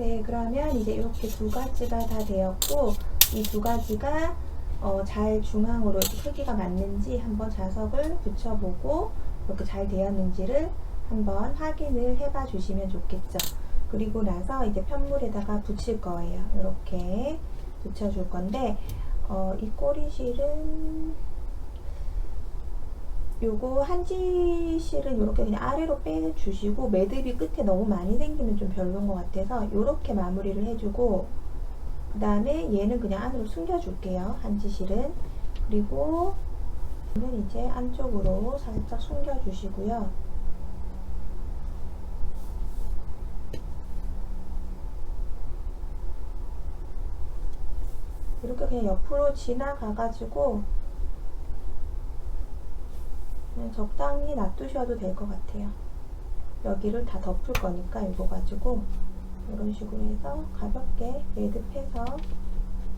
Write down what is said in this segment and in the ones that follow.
네, 그러면 이제 이렇게 두 가지가 다 되었고, 이 두 가지가 잘 중앙으로 이렇게 크기가 맞는지 한번 자석을 붙여보고 이렇게 잘 되었는지를 한번 확인을 해봐 주시면 좋겠죠. 그리고 나서 이제 편물에다가 붙일 거예요. 이렇게 붙여줄 건데, 이 꼬리실은 요거 한지실은 이렇게 그냥 아래로 빼주시고, 매듭이 끝에 너무 많이 생기면 좀 별로인 것 같아서 이렇게 마무리를 해주고, 그 다음에 얘는 그냥 안으로 숨겨줄게요. 한지실은. 그리고 이제 안쪽으로 살짝 숨겨주시고요. 이렇게 그냥 옆으로 지나가가지고 그냥 적당히 놔두셔도 될 것 같아요. 여기를 다 덮을 거니까 이거 가지고 이런 식으로 해서 가볍게 매듭해서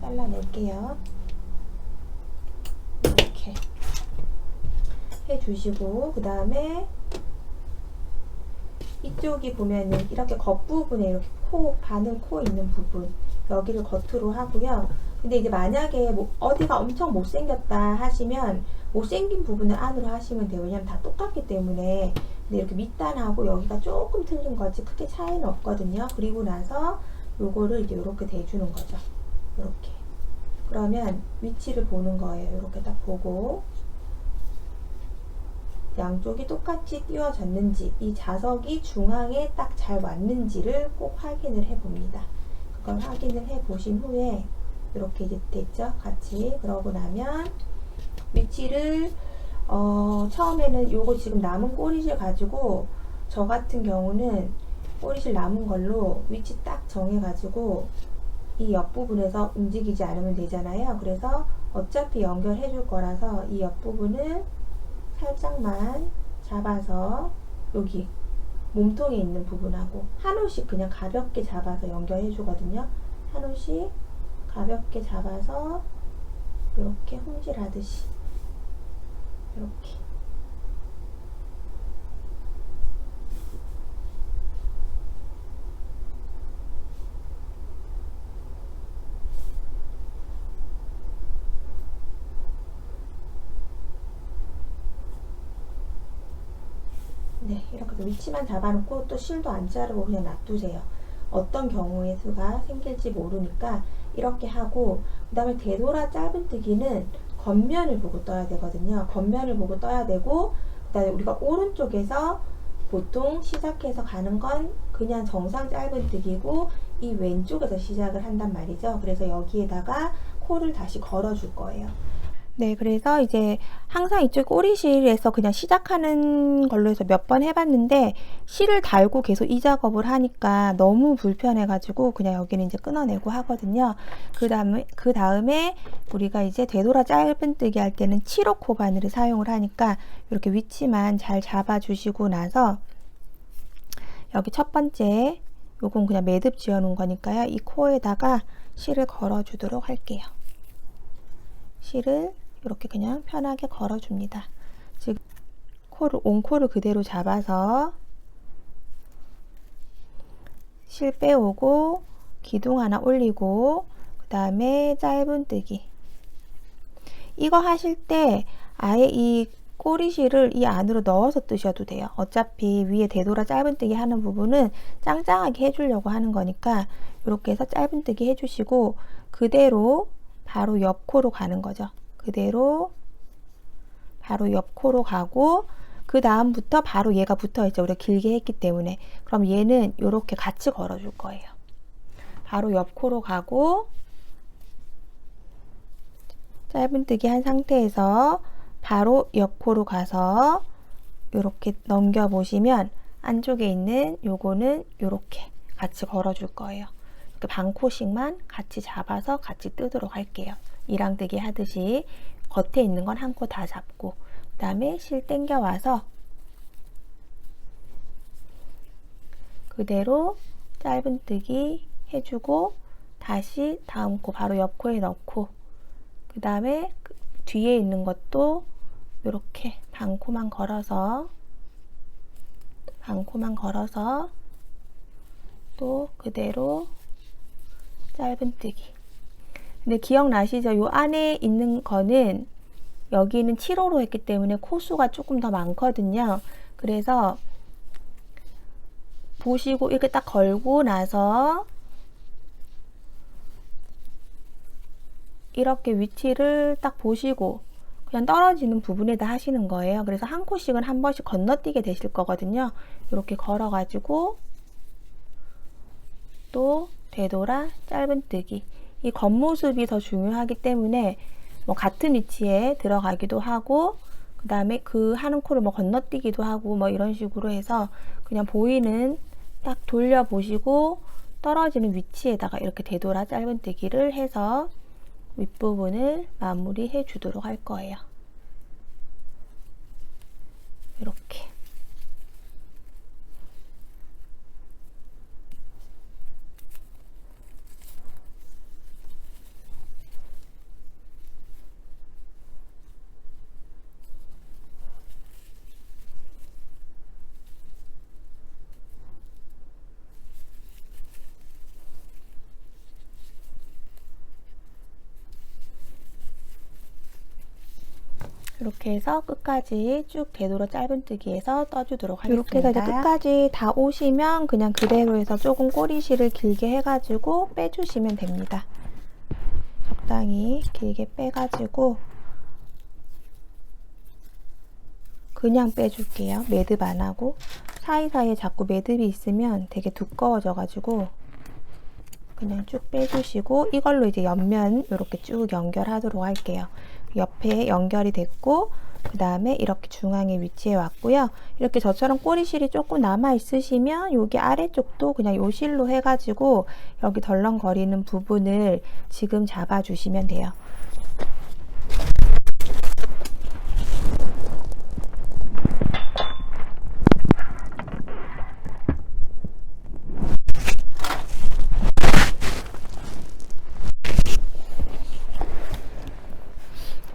잘라낼게요. 이렇게 해주시고, 그 다음에 이쪽이 보면은 이렇게 겉부분에 이렇게 바늘 코 있는 부분, 여기를 겉으로 하고요. 근데 이제 만약에 뭐 어디가 엄청 못생겼다 하시면 못생긴 부분을 안으로 하시면 돼요. 왜냐면 다 똑같기 때문에. 근데 이렇게 밑단하고 여기가 조금 틀린 거지 크게 차이는 없거든요. 그리고 나서 요거를 이제 이렇게 대주는 거죠. 이렇게. 그러면 위치를 보는 거예요. 이렇게 딱 보고 양쪽이 똑같이 띄워졌는지, 이 자석이 중앙에 딱 잘 왔는지를 꼭 확인을 해 봅니다. 그걸 확인을 해 보신 후에 이렇게 이제 됐죠? 같이. 그러고 나면 위치를 처음에는 요거 지금 남은 꼬리실 가지고, 저 같은 경우는 꼬리실 남은 걸로 위치 딱 정해 가지고 이 옆부분에서 움직이지 않으면 되잖아요. 그래서 어차피 연결해 줄 거라서 이 옆부분을 살짝만 잡아서 여기 몸통에 있는 부분하고 한 홀씩 그냥 가볍게 잡아서 연결해 주거든요. 한 홀씩 가볍게 잡아서 이렇게 홈질하듯이 이렇게. 네, 이렇게 위치만 잡아놓고 또 실도 안 자르고 그냥 놔두세요. 어떤 경우의 수가 생길지 모르니까 이렇게 하고, 그 다음에 되돌아 짧은뜨기는 겉면을 보고 떠야 되거든요. 겉면을 보고 떠야 되고, 그 다음에 우리가 오른쪽에서 보통 시작해서 가는 건 그냥 정상 짧은뜨기고, 이 왼쪽에서 시작을 한단 말이죠. 그래서 여기에다가 코를 다시 걸어 줄 거예요. 네, 그래서 이제 항상 이쪽 꼬리실에서 그냥 시작하는 걸로 해서 몇 번 해봤는데, 실을 달고 계속 이 작업을 하니까 너무 불편해가지고 그냥 여기는 이제 끊어내고 하거든요. 그 다음에 우리가 이제 되돌아 짧은뜨기 할 때는 7호 코 바늘을 사용을 하니까 이렇게 위치만 잘 잡아주시고 나서, 여기 첫 번째 요건 그냥 매듭 지어 놓은 거니까요. 이 코에다가 실을 걸어 주도록 할게요. 실을 이렇게 그냥 편하게 걸어줍니다. 지금 온코를 그대로 잡아서 실 빼오고 기둥 하나 올리고, 그 다음에 짧은뜨기. 이거 하실 때 아예 이 꼬리실을 이 안으로 넣어서 뜨셔도 돼요. 어차피 위에 되돌아 짧은뜨기 하는 부분은 짱짱하게 해주려고 하는 거니까 이렇게 해서 짧은뜨기 해주시고, 그대로 바로 옆 코로 가는 거죠. 그대로 바로 옆 코로 가고, 그 다음부터 바로 얘가 붙어 있죠. 우리가 길게 했기 때문에. 그럼 얘는 이렇게 같이 걸어 줄 거예요. 바로 옆 코로 가고, 짧은뜨기 한 상태에서 바로 옆 코로 가서 이렇게 넘겨 보시면 안쪽에 있는 요거는 이렇게 같이 걸어 줄 거예요. 이렇게 반 코씩만 같이 잡아서 같이 뜨도록 할게요. 이랑뜨기 하듯이 겉에 있는 건 한 코 다 잡고, 그 다음에 실 당겨 와서 그대로 짧은뜨기 해주고, 다시 다음 코 바로 옆 코에 넣고, 그 다음에 뒤에 있는 것도 이렇게 반코만 걸어서 또 그대로 짧은뜨기. 근데 기억나시죠? 요 안에 있는 거는 여기는 7호로 했기 때문에 코수가 조금 더 많거든요. 그래서 보시고 이렇게 딱 걸고 나서 이렇게 위치를 딱 보시고 그냥 떨어지는 부분에다 하시는 거예요. 그래서 한 코씩은 한 번씩 건너뛰게 되실 거거든요. 이렇게 걸어 가지고 또 되돌아 짧은뜨기. 이 겉모습이 더 중요하기 때문에 뭐 같은 위치에 들어가기도 하고 그 다음에 그 하는 코를 뭐 건너뛰기도 하고 뭐 이런 식으로 해서 그냥 보이는 딱 돌려 보시고 떨어지는 위치에다가 이렇게 되돌아 짧은뜨기를 해서 윗부분을 마무리해 주도록 할 거예요. 이렇게. 이렇게 해서 끝까지 쭉 되도록 짧은뜨기해서 떠주도록 하겠습니다. 이렇게 해서 이제 끝까지 다 오시면 그냥 그대로 해서 조금 꼬리실을 길게 해가지고 빼주시면 됩니다. 적당히 길게 빼가지고 그냥 빼줄게요. 매듭 안 하고. 사이사이에 자꾸 매듭이 있으면 되게 두꺼워져가지고 그냥 쭉 빼주시고 이걸로 이제 옆면 이렇게 쭉 연결하도록 할게요. 옆에 연결이 됐고 그 다음에 이렇게 중앙에 위치해 왔고요. 이렇게 저처럼 꼬리실이 조금 남아 있으시면 여기 아래쪽도 그냥 요 실로 해가지고 여기 덜렁거리는 부분을 지금 잡아 주시면 돼요.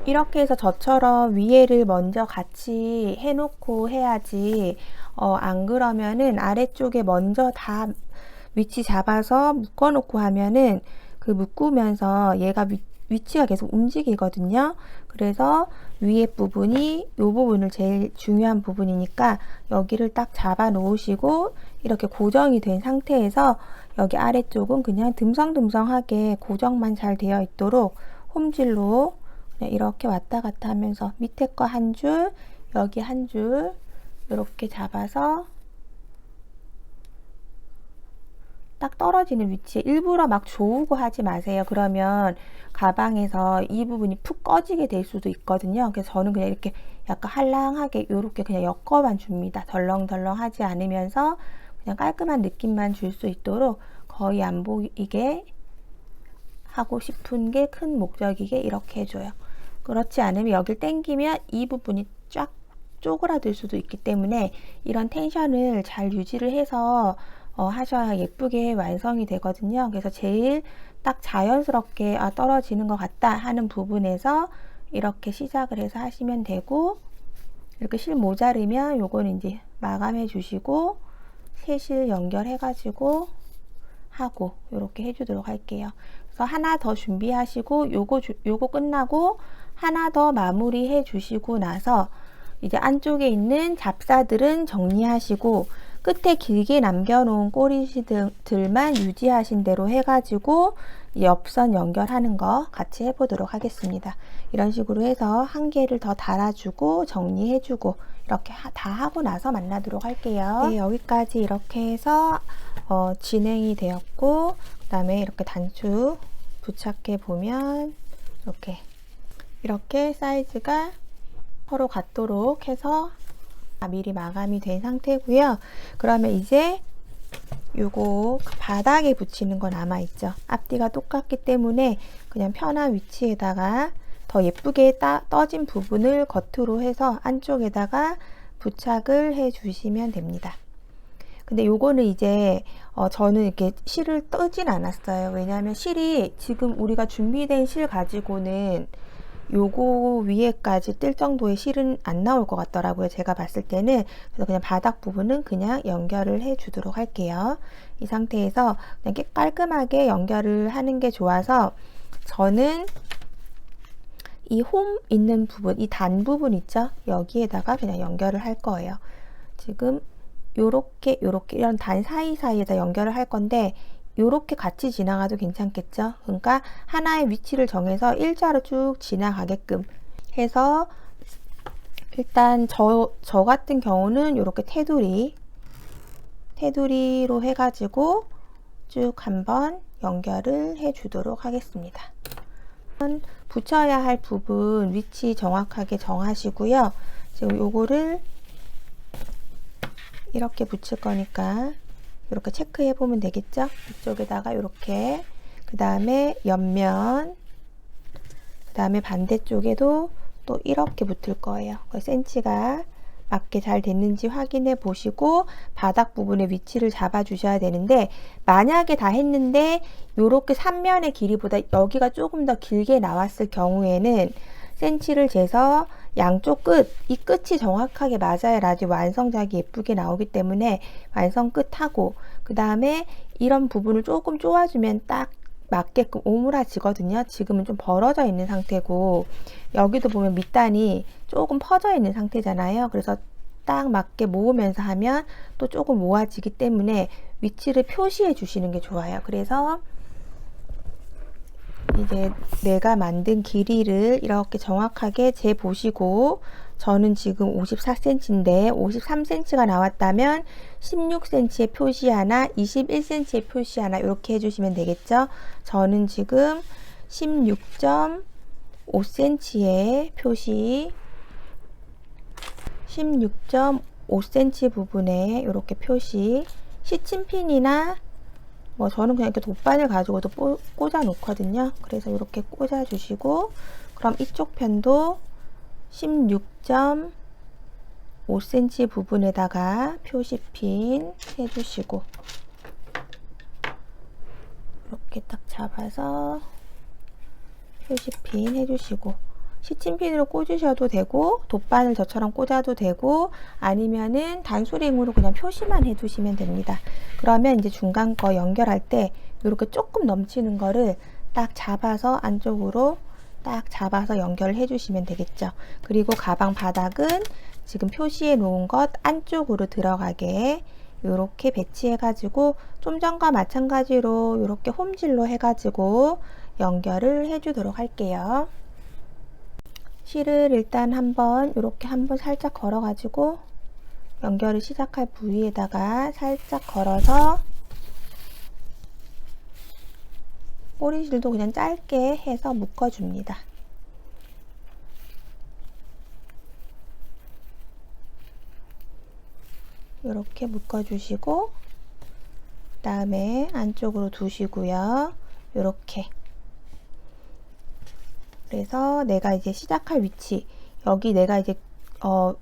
이렇게 해서 저처럼 위에를 먼저 같이 해놓고 해야지 안 그러면은 아래쪽에 먼저 다 위치 잡아서 묶어놓고 하면은 그 묶으면서 얘가 위치가 계속 움직이거든요. 그래서 위에 부분이 이 부분을 제일 중요한 부분이니까 여기를 딱 잡아 놓으시고 이렇게 고정이 된 상태에서 여기 아래쪽은 그냥 듬성듬성하게 고정만 잘 되어 있도록 홈질로 이렇게 왔다 갔다 하면서 밑에 거 한 줄, 여기 한 줄 이렇게 잡아서 딱 떨어지는 위치에 일부러 막 조우고 하지 마세요. 그러면 가방에서 이 부분이 푹 꺼지게 될 수도 있거든요. 그래서 저는 그냥 이렇게 약간 할랑하게 이렇게 그냥 엮어만 줍니다. 덜렁덜렁 하지 않으면서 그냥 깔끔한 느낌만 줄 수 있도록 거의 안 보이게 하고 싶은 게 큰 목적이게 이렇게 해줘요. 그렇지 않으면 여길 당기면 이 부분이 쫙 쪼그라들 수도 있기 때문에 이런 텐션을 잘 유지를 해서 하셔야 예쁘게 완성이 되거든요. 그래서 제일 딱 자연스럽게 떨어지는 것 같다 하는 부분에서 이렇게 시작을 해서 하시면 되고 이렇게 실 모자르면 요거는 이제 마감해 주시고 새 실 연결해 가지고 하고 이렇게 해주도록 할게요. 그래서 하나 더 준비하시고 요거 끝나고 하나 더 마무리해 주시고 나서 이제 안쪽에 있는 잡사들은 정리하시고 끝에 길게 남겨놓은 꼬리실들만 유지하신 대로 해가지고 옆선 연결하는 거 같이 해보도록 하겠습니다. 이런 식으로 해서 한 개를 더 달아주고 정리해주고 이렇게 다 하고 나서 만나도록 할게요. 네, 여기까지 이렇게 해서 진행이 되었고 그 다음에 이렇게 단추 부착해 보면 이렇게 사이즈가 서로 같도록 해서 미리 마감이 된 상태고요. 그러면 이제 요거 바닥에 붙이는 거 남아 있죠. 앞뒤가 똑같기 때문에 그냥 편한 위치에다가 더 예쁘게 떠진 부분을 겉으로 해서 안쪽에다가 부착을 해 주시면 됩니다. 근데 요거는 이제 저는 이렇게 실을 뜨진 않았어요. 왜냐하면 실이 지금 우리가 준비된 실 가지고는 요거 위에까지 뜰 정도의 실은 안 나올 것 같더라고요. 제가 봤을 때는. 그래서 그냥 바닥 부분은 그냥 연결을 해 주도록 할게요. 이 상태에서 그냥 깔끔하게 연결을 하는 게 좋아서 저는 이 홈 있는 부분, 이 단 부분 있죠? 여기에다가 그냥 연결을 할 거예요. 지금 요렇게 이런 단 사이사이에다 연결을 할 건데 요렇게 같이 지나가도 괜찮겠죠? 그러니까 하나의 위치를 정해서 일자로 쭉 지나가게끔 해서 일단 저 같은 경우는 요렇게 테두리로 해가지고 쭉 한번 연결을 해 주도록 하겠습니다. 붙여야 할 부분 위치 정확하게 정하시고요. 지금 요거를 이렇게 붙일 거니까 이렇게 체크해 보면 되겠죠? 이쪽에다가 이렇게, 그 다음에 옆면, 그 다음에 반대쪽에도 또 이렇게 붙을 거예요. 센치가 맞게 잘 됐는지 확인해 보시고 바닥 부분의 위치를 잡아 주셔야 되는데, 만약에 다 했는데 이렇게 3면의 길이보다 여기가 조금 더 길게 나왔을 경우에는 센치를 재서 양쪽 이 끝이 정확하게 맞아야지 완성작이 예쁘게 나오기 때문에 완성 끝하고, 그 다음에 이런 부분을 조금 쪼아주면 딱 맞게끔 오므라지거든요. 지금은 좀 벌어져 있는 상태고, 여기도 보면 밑단이 조금 퍼져 있는 상태잖아요. 그래서 딱 맞게 모으면서 하면 또 조금 모아지기 때문에 위치를 표시해 주시는 게 좋아요. 그래서 이제 내가 만든 길이를 이렇게 정확하게 재보시고, 저는 지금 54cm인데 53cm가 나왔다면 16cm의 표시 하나, 21cm의 표시 하나 이렇게 해주시면 되겠죠. 저는 지금 16.5cm의 표시, 16.5cm 부분에 이렇게 표시, 시침핀이나 뭐 저는 그냥 이렇게 돗바늘 가지고도 꽂아 놓거든요. 그래서 이렇게 꽂아 주시고, 그럼 이쪽 편도 16.5cm 부분에다가 표시핀 해주시고, 이렇게 딱 잡아서 표시핀 해주시고, 시침핀으로 꽂으셔도 되고 돗바늘 저처럼 꽂아도 되고 아니면은 단수링으로 그냥 표시만 해두시면 됩니다. 그러면 이제 중간 거 연결할 때 이렇게 조금 넘치는 거를 딱 잡아서 안쪽으로 딱 잡아서 연결을 해주시면 되겠죠. 그리고 가방 바닥은 지금 표시해 놓은 것 안쪽으로 들어가게 이렇게 배치해 가지고 좀 전과 마찬가지로 이렇게 홈질로 해 가지고 연결을 해 주도록 할게요. 실을 일단 이렇게 한번 살짝 걸어 가지고 연결을 시작할 부위에다가 살짝 걸어서, 꼬리실도 그냥 짧게 해서 묶어 줍니다. 이렇게 묶어 주시고, 그 다음에 안쪽으로 두시고요. 이렇게. 그래서 내가 이제 시작할 위치, 여기 내가 이제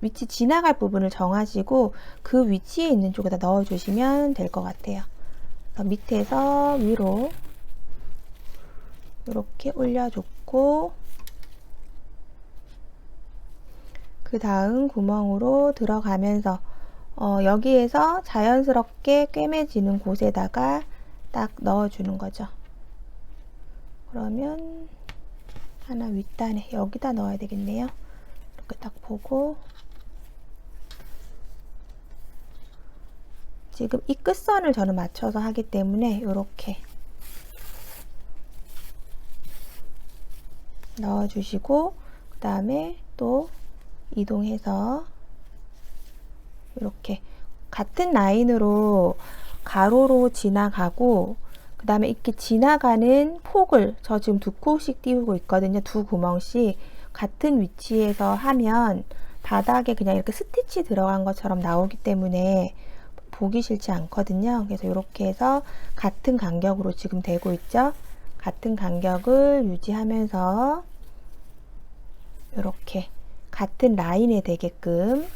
위치 지나갈 부분을 정하시고 그 위치에 있는 쪽에다 넣어 주시면 될 것 같아요. 그래서 밑에서 위로 이렇게 올려줬고, 그 다음 구멍으로 들어가면서 여기에서 자연스럽게 꿰매지는 곳에다가 딱 넣어주는 거죠. 그러면 하나 윗단에 여기다 넣어야 되겠네요. 이렇게 딱 보고, 지금 이 끝선을 저는 맞춰서 하기 때문에 이렇게 넣어주시고, 그 다음에 또 이동해서 이렇게 같은 라인으로 가로로 지나가고, 그 다음에 이렇게 지나가는 폭을 저 지금 2코씩 띄우고 있거든요. 2구멍씩 같은 위치에서 하면 바닥에 그냥 이렇게 스티치 들어간 것처럼 나오기 때문에 보기 싫지 않거든요. 그래서 이렇게 해서 같은 간격으로 지금 되고 있죠. 같은 간격을 유지하면서 이렇게 같은 라인에 되게끔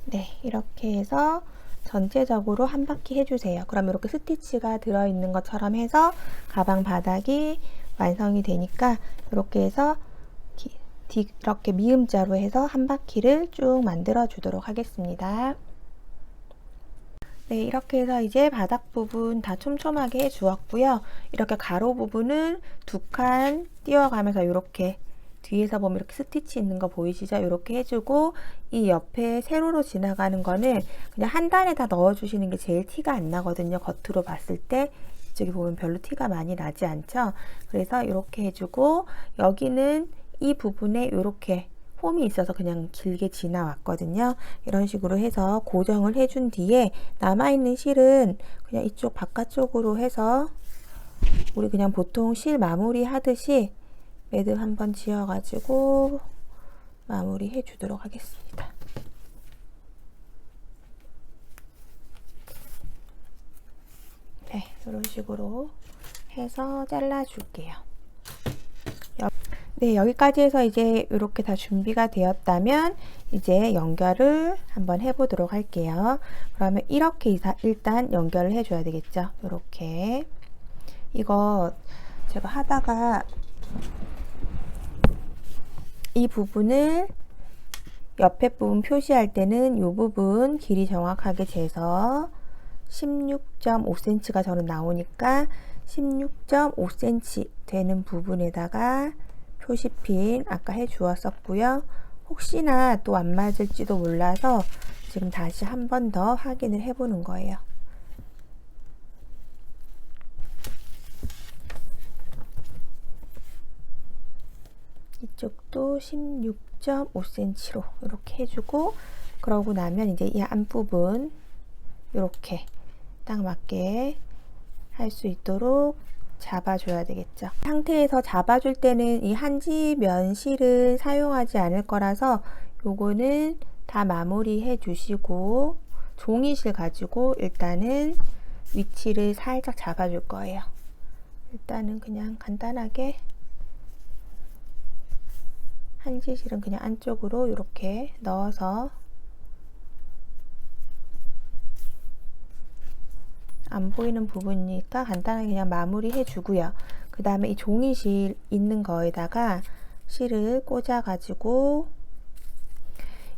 네, 이렇게 해서 전체적으로 한 바퀴 해주세요. 그럼 이렇게 스티치가 들어있는 것처럼 해서 가방 바닥이 완성이 되니까 이렇게 해서 이렇게 미음자로 해서 한 바퀴를 쭉 만들어 주도록 하겠습니다. 네, 이렇게 해서 이제 바닥 부분 다 촘촘하게 해 주었고요. 이렇게 가로 부분은 두 칸 띄워가면서 이렇게 뒤에서 보면 이렇게 스티치 있는 거 보이시죠? 이렇게 해주고 이 옆에 세로로 지나가는 거는 그냥 한 단에 다 넣어주시는 게 제일 티가 안 나거든요. 겉으로 봤을 때 이쪽에 보면 별로 티가 많이 나지 않죠? 그래서 이렇게 해주고 여기는 이 부분에 이렇게 홈이 있어서 그냥 길게 지나왔거든요. 이런 식으로 해서 고정을 해준 뒤에 남아있는 실은 그냥 이쪽 바깥쪽으로 해서 우리 그냥 보통 실 마무리 하듯이 매듭 한번 지어가지고 마무리 해주도록 하겠습니다. 네, 이런 식으로 해서 잘라줄게요. 네, 여기까지 해서 이제 이렇게 다 준비가 되었다면 이제 연결을 한번 해보도록 할게요. 그러면 이렇게 일단 연결을 해줘야 되겠죠. 이렇게 이거 제가 하다가 이 부분을 옆에 부분 표시할 때는 이 부분 길이 정확하게 재서 16.5cm가 저는 나오니까 16.5cm 되는 부분에다가 표시핀 아까 해 주었었고요. 혹시나 또 안 맞을지도 몰라서 지금 다시 한 번 더 확인을 해 보는 거예요. 이쪽도 16.5cm로 이렇게 해주고 그러고 나면 이제 이 앞부분 이렇게 딱 맞게 할 수 있도록 잡아줘야 되겠죠. 상태에서 잡아줄 때는 이 한지면 실은 사용하지 않을 거라서 요거는 다 마무리 해 주시고 종이실 가지고 일단은 위치를 살짝 잡아줄 거예요. 일단은 그냥 간단하게 한지실은 그냥 안쪽으로 이렇게 넣어서 안 보이는 부분이니까 간단하게 그냥 마무리 해주고요. 그 다음에 이 종이실 있는 거에다가 실을 꽂아 가지고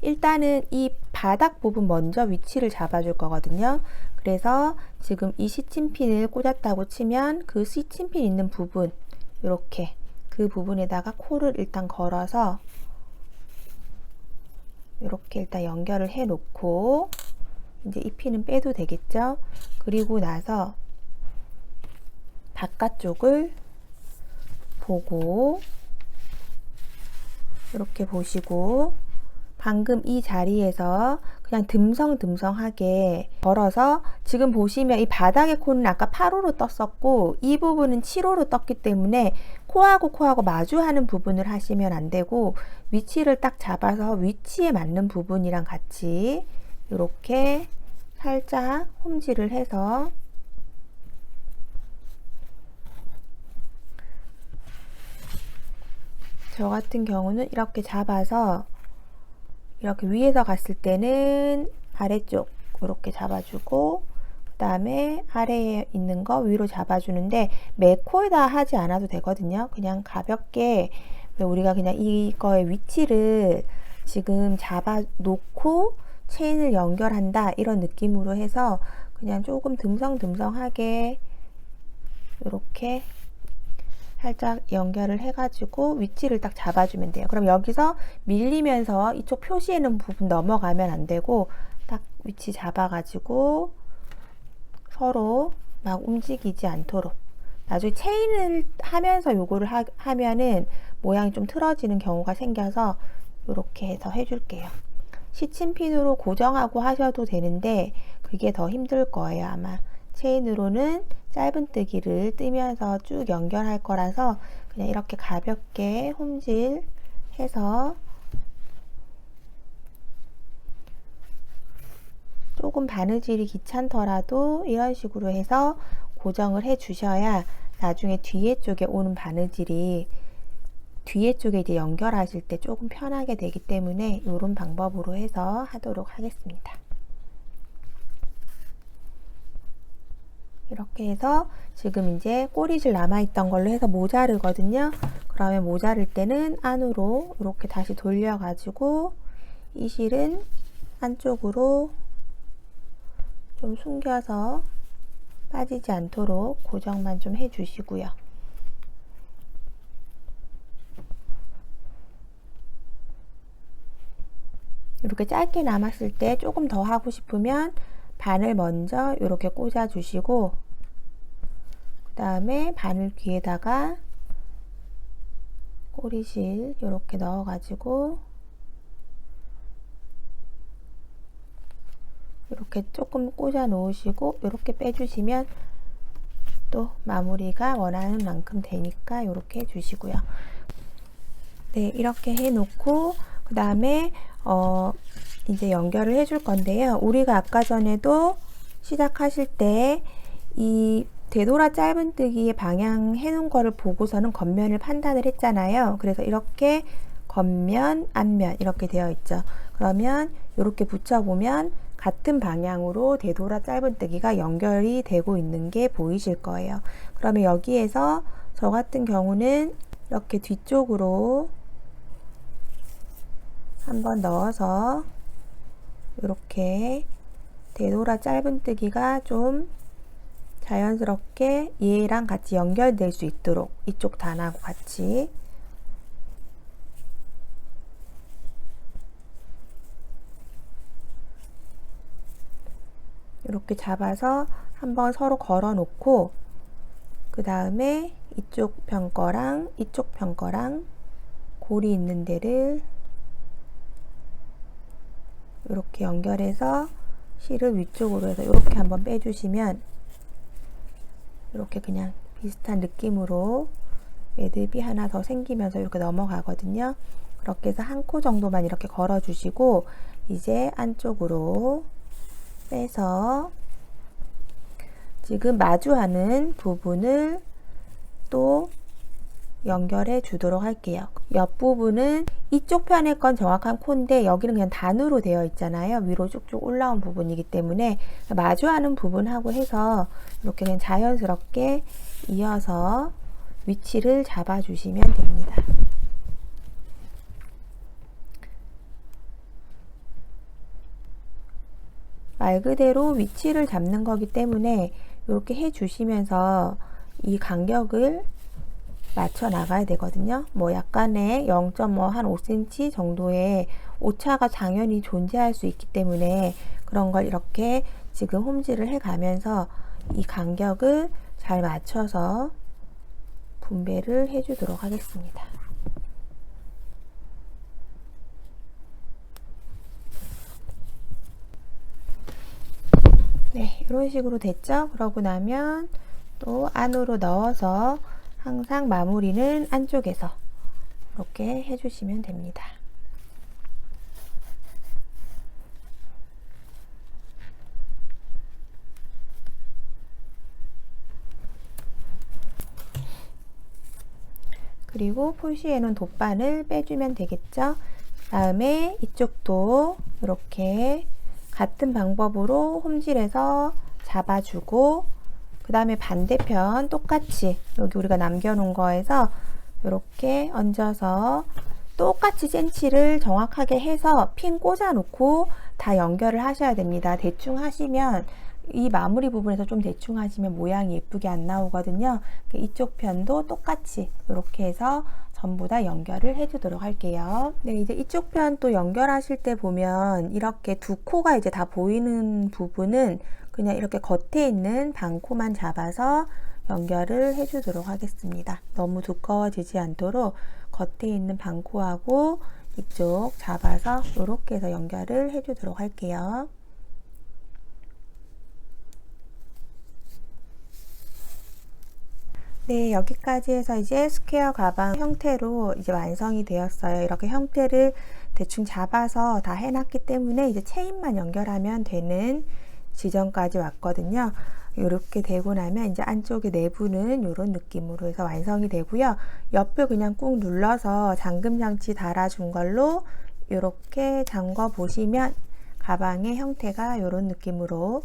일단은 이 바닥 부분 먼저 위치를 잡아줄 거거든요. 그래서 지금 이 시침핀을 꽂았다고 치면 그 시침핀 있는 부분 이렇게 그 부분에다가 코를 일단 걸어서 이렇게 일단 연결을 해 놓고 이제 이 핀은 빼도 되겠죠. 그리고 나서 바깥쪽을 보고 이렇게 보시고 방금 이 자리에서 그냥 듬성듬성하게 걸어서 지금 보시면 이 바닥의 코는 아까 8호로 떴었고 이 부분은 7호로 떴기 때문에 코하고 코하고 마주하는 부분을 하시면 안 되고 위치를 딱 잡아서 위치에 맞는 부분이랑 같이 이렇게 살짝 홈질을 해서 저 같은 경우는 이렇게 잡아서 이렇게 위에서 갔을 때는 아래쪽 이렇게 잡아주고 그 다음에 아래에 있는 거 위로 잡아주는데 매 코에다 하지 않아도 되거든요. 그냥 가볍게 우리가 그냥 이거의 위치를 지금 잡아 놓고 체인을 연결한다 이런 느낌으로 해서 그냥 조금 듬성듬성하게 이렇게 살짝 연결을 해가지고 위치를 딱 잡아주면 돼요. 그럼 여기서 밀리면서 이쪽 표시에는 부분 넘어가면 안 되고 딱 위치 잡아가지고 서로 막 움직이지 않도록 나중에 체인을 하면서 요거를 하면은 모양이 좀 틀어지는 경우가 생겨서 이렇게 해서 해줄게요. 시침핀으로 고정하고 하셔도 되는데 그게 더 힘들 거예요. 아마 체인으로는 짧은뜨기를 뜨면서 쭉 연결할 거라서 그냥 이렇게 가볍게 홈질 해서 조금 바느질이 귀찮더라도 이런 식으로 해서 고정을 해 주셔야 나중에 뒤에 쪽에 오는 바느질이 뒤에 쪽에 이제 연결하실 때 조금 편하게 되기 때문에 이런 방법으로 해서 하도록 하겠습니다. 이렇게 해서 지금 이제 꼬리실 남아있던 걸로 해서 모자르거든요. 그러면 모자를 때는 안으로 이렇게 다시 돌려가지고 이 실은 안쪽으로 좀 숨겨서 빠지지 않도록 고정만 좀 해주시고요. 이렇게 짧게 남았을 때 조금 더 하고 싶으면 바늘 먼저 이렇게 꽂아 주시고 그 다음에 바늘 귀에다가 꼬리실 이렇게 넣어 가지고 이렇게 조금 꽂아 놓으시고 이렇게 빼주시면 또 마무리가 원하는 만큼 되니까 이렇게 해주시고요. 네, 이렇게 해 놓고 그 다음에 이제 연결을 해줄 건데요. 우리가 아까 전에도 시작하실 때 이 되돌아 짧은뜨기의 방향 해놓은 거를 보고서는 겉면을 판단을 했잖아요. 그래서 이렇게 겉면, 앞면 이렇게 되어 있죠. 그러면 이렇게 붙여보면 같은 방향으로 되돌아 짧은뜨기가 연결이 되고 있는 게 보이실 거예요. 그러면 여기에서 저 같은 경우는 이렇게 뒤쪽으로 한번 넣어서 이렇게 되돌아 짧은뜨기가 좀 자연스럽게 얘랑 같이 연결될 수 있도록 이쪽 단하고 같이 이렇게 잡아서 한번 서로 걸어 놓고 그 다음에 이쪽 편 거랑 이쪽 편 거랑 골이 있는 데를 이렇게 연결해서 실을 위쪽으로 해서 이렇게 한번 빼주시면 이렇게 그냥 비슷한 느낌으로 매듭이 하나 더 생기면서 이렇게 넘어가거든요. 그렇게 해서 한 코 정도만 이렇게 걸어 주시고 이제 안쪽으로 빼서 지금 마주하는 부분을 또 연결해 주도록 할게요. 옆부분은 이쪽 편의 건 정확한 코인데 여기는 그냥 단으로 되어 있잖아요. 위로 쭉쭉 올라온 부분이기 때문에 마주하는 부분하고 해서 이렇게 그냥 자연스럽게 이어서 위치를 잡아 주시면 됩니다. 말 그대로 위치를 잡는 거기 때문에 이렇게 해 주시면서 이 간격을 맞춰 나가야 되거든요. 뭐 약간의 0.5cm 정도의 오차가 당연히 존재할 수 있기 때문에 그런 걸 이렇게 지금 홈질을 해 가면서 이 간격을 잘 맞춰서 분배를 해 주도록 하겠습니다. 네, 이런 식으로 됐죠? 그러고 나면 또 안으로 넣어서 항상 마무리는 안쪽에서 이렇게 해주시면 됩니다. 그리고 표시해 놓은 돗바늘 빼주면 되겠죠? 다음에 이쪽도 이렇게 같은 방법으로 홈질해서 잡아주고 그 다음에 반대편 똑같이 여기 우리가 남겨놓은 거에서 이렇게 얹어서 똑같이 센치를 정확하게 해서 핀 꽂아 놓고 다 연결을 하셔야 됩니다. 대충 하시면 이 마무리 부분에서 좀 대충 하시면 모양이 예쁘게 안 나오거든요. 이쪽 편도 똑같이 이렇게 해서 전부 다 연결을 해 주도록 할게요. 네, 이제 이쪽 편 또 연결하실 때 보면 이렇게 두 코가 이제 다 보이는 부분은 그냥 이렇게 겉에 있는 반코만 잡아서 연결을 해 주도록 하겠습니다. 너무 두꺼워지지 않도록 겉에 있는 반코하고 이쪽 잡아서 이렇게 해서 연결을 해 주도록 할게요. 네, 여기까지 해서 이제 스퀘어 가방 형태로 이제 완성이 되었어요. 이렇게 형태를 대충 잡아서 다 해놨기 때문에 이제 체인만 연결하면 되는 지점까지 왔거든요. 이렇게 되고 나면 이제 안쪽의 내부는 이런 느낌으로 해서 완성이 되고요. 옆을 그냥 꾹 눌러서 잠금 장치 달아준 걸로 이렇게 잠궈 보시면 가방의 형태가 이런 느낌으로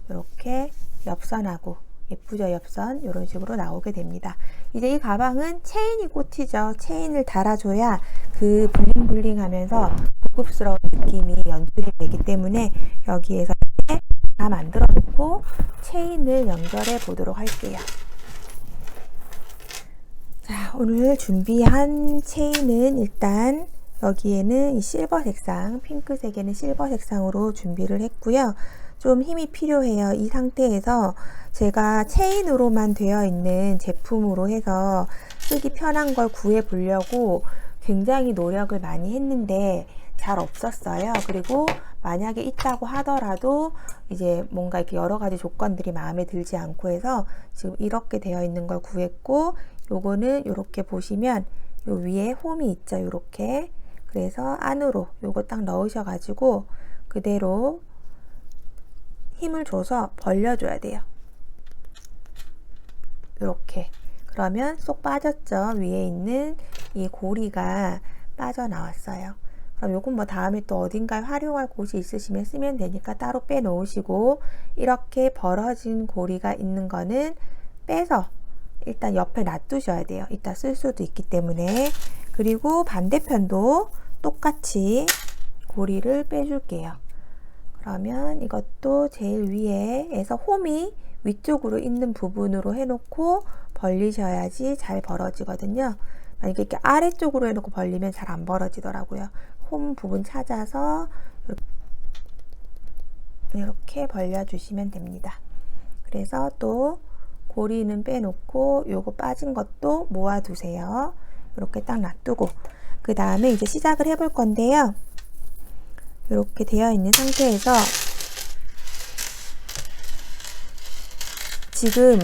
이렇게 옆선하고 예쁘죠? 옆선 이런 식으로 나오게 됩니다. 이제 이 가방은 체인이 꽂히죠. 체인을 달아줘야 그 블링블링 하면서 고급스러운 느낌이 연출이 되기 때문에 여기에서 다 만들어 놓고 체인을 연결해 보도록 할게요. 자, 오늘 준비한 체인은 일단 여기에는 이 실버 색상, 핑크색에는 실버 색상으로 준비를 했고요. 좀 힘이 필요해요. 이 상태에서 제가 체인으로만 되어 있는 제품으로 해서 쓰기 편한 걸 구해 보려고 굉장히 노력을 많이 했는데 잘 없었어요. 그리고 만약에 있다고 하더라도 이제 뭔가 이렇게 여러 가지 조건들이 마음에 들지 않고 해서 지금 이렇게 되어 있는 걸 구했고, 요거는 이렇게 보시면 요 위에 홈이 있죠. 요렇게. 그래서 안으로 요거 딱 넣으셔 가지고 그대로 힘을 줘서 벌려줘야 돼요. 이렇게. 그러면 쏙 빠졌죠. 위에 있는 이 고리가 빠져나왔어요. 그럼 요건 뭐 다음에 또 어딘가에 활용할 곳이 있으시면 쓰면 되니까 따로 빼 놓으시고, 이렇게 벌어진 고리가 있는 거는 빼서 일단 옆에 놔두셔야 돼요. 이따 쓸 수도 있기 때문에. 그리고 반대편도 똑같이 고리를 빼줄게요. 그러면 이것도 제일 위에에서 홈이 위쪽으로 있는 부분으로 해놓고 벌리셔야지 잘 벌어지거든요. 만약에 이렇게 아래쪽으로 해놓고 벌리면 잘 안 벌어지더라고요. 홈 부분 찾아서 이렇게 벌려주시면 됩니다. 그래서 또 고리는 빼놓고 요거 빠진 것도 모아두세요. 이렇게 딱 놔두고 그 다음에 이제 시작을 해볼 건데요. 이렇게 되어 있는 상태에서 지금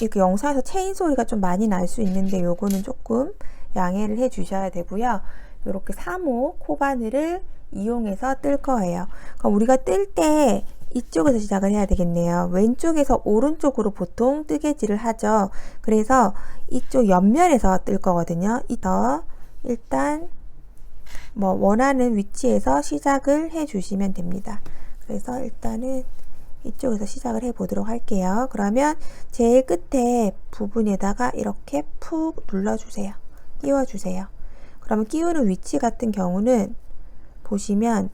이렇게 영상에서 체인 소리가 좀 많이 날 수 있는데 요거는 조금 양해를 해 주셔야 되고요. 이렇게 3호 코바늘을 이용해서 뜰 거예요. 그럼 우리가 뜰 때 이쪽에서 시작을 해야 되겠네요. 왼쪽에서 오른쪽으로 보통 뜨개질을 하죠. 그래서 이쪽 옆면에서 뜰 거거든요. 일단 뭐 원하는 위치에서 시작을 해 주시면 됩니다. 그래서 일단은 이쪽에서 시작을 해 보도록 할게요. 그러면 제일 끝에 부분에다가 이렇게 푹 눌러주세요. 끼워주세요. 그러면 끼우는 위치 같은 경우는 보시면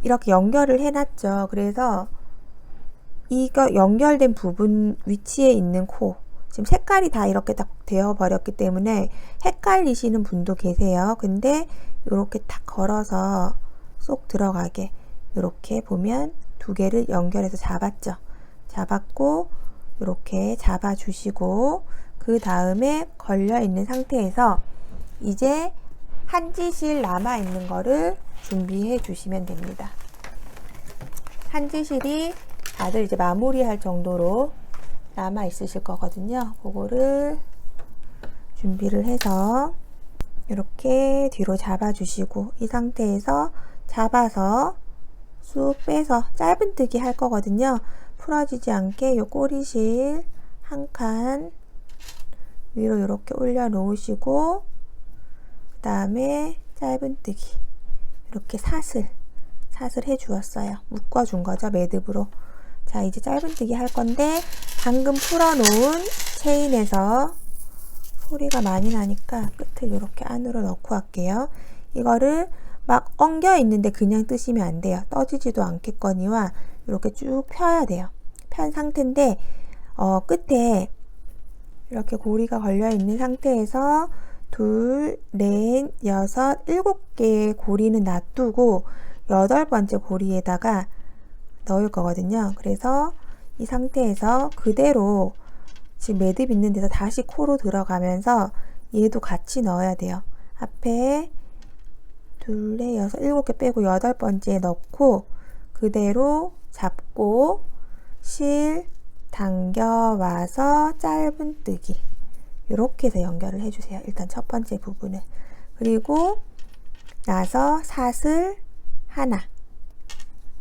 이렇게 연결을 해놨죠. 그래서 이거 연결된 부분 위치에 있는 코, 지금 색깔이 다 이렇게 딱 되어 버렸기 때문에 헷갈리시는 분도 계세요. 근데 이렇게 탁 걸어서 쏙 들어가게 이렇게 보면 두 개를 연결해서 잡았죠. 잡았고 이렇게 잡아 주시고 그 다음에 걸려 있는 상태에서 이제 한지실 남아 있는 거를 준비해 주시면 됩니다. 한지실이 다들 이제 마무리할 정도로 남아 있으실 거거든요. 그거를 준비를 해서 이렇게 뒤로 잡아 주시고 이 상태에서 잡아서 쑥 빼서 짧은뜨기 할 거거든요. 풀어지지 않게 요 꼬리실 한 칸 위로 이렇게 올려 놓으시고 그 다음에 짧은뜨기 이렇게 사슬 해 주었어요. 묶어 준 거죠. 매듭으로. 자, 이제 짧은뜨기 할 건데 방금 풀어 놓은 체인에서 소리가 많이 나니까 끝을 이렇게 안으로 넣고 할게요. 이거를 막 엉겨 있는데 그냥 뜨시면 안 돼요. 떠지지도 않겠거니와 이렇게 쭉 펴야 돼요. 편 상태인데 끝에 이렇게 고리가 걸려 있는 상태에서 둘, 넷, 여섯, 7개의 고리는 놔두고 8번째 고리에다가 넣을 거거든요. 그래서 이 상태에서 그대로 지금 매듭 있는 데서 다시 코로 들어가면서 얘도 같이 넣어야 돼요. 앞에 둘, 넷, 여섯, 7개 빼고 8번째에 넣고 그대로 잡고 실 당겨와서 짧은뜨기 이렇게 해서 연결을 해주세요. 일단 첫 번째 부분을. 그리고 나서 사슬 하나